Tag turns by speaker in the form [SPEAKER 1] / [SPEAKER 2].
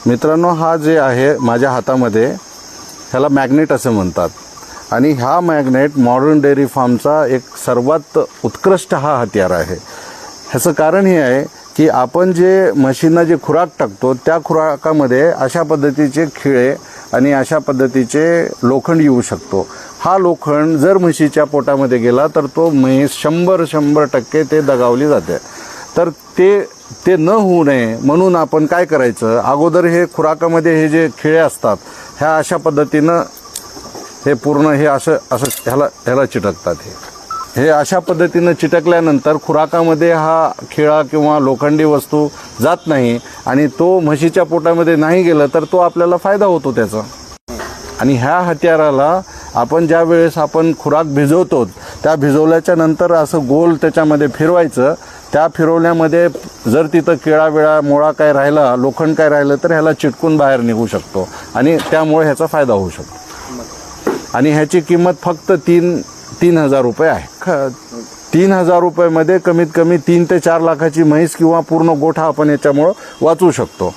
[SPEAKER 1] मित्रांनो, हा जे आहे माझ्या हातामध्ये, ह्याला मॅग्नेट असं म्हणतात. आणि हा मॅग्नेट मॉडर्न डेअरी फार्मचा एक सर्वात उत्कृष्ट हा हत्यार आहे. ह्याचं कारण हे आहे की आपण जे म्हशींना जे खुराक टाकतो त्या खुराकामध्ये अशा पद्धतीचे खिळे आणि अशा पद्धतीचे लोखंड येऊ शकतो. हा लोखंड जर म्हशीच्या पोटामध्ये गेला तर तो म्हैस 100% ते दगावली जाते. तर ते न होऊ नये म्हणून आपण काय करायचं, अगोदर हे खुराकामध्ये हे जे खिळे असतात ह्या अशा पद्धतीनं हे पूर्ण हे असं ह्याला चिटकतात. हे अशा पद्धतीनं चिटकल्यानंतर खुराकामध्ये हा खिळा किंवा लोखंडी वस्तू जात नाही आणि तो म्हशीच्या पोटामध्ये नाही गेलं तर तो आपल्याला फायदा होतो त्याचा. आणि ह्या हत्याराला आपण ज्या वेळेस आपण खुराक भिजवतो त्या भिजवल्याच्या नंतर असं गोल त्याच्यामध्ये फिरवायचं. त्या फिरवण्यामध्ये जर तिथं किळा विळा मुळा काय राहिला, लोखंड काय राहिलं तर ह्याला चिटकून बाहेर निघू शकतो आणि त्यामुळे ह्याचा फायदा होऊ शकतो. आणि ह्याची किंमत फक्त 3,000 रुपये आहे. 3,000 रुपयामध्ये कमीत कमी 3 ते 4 लाखाची म्हैस किंवा पूर्ण गोठा आपण याच्यामुळं वाचवू शकतो.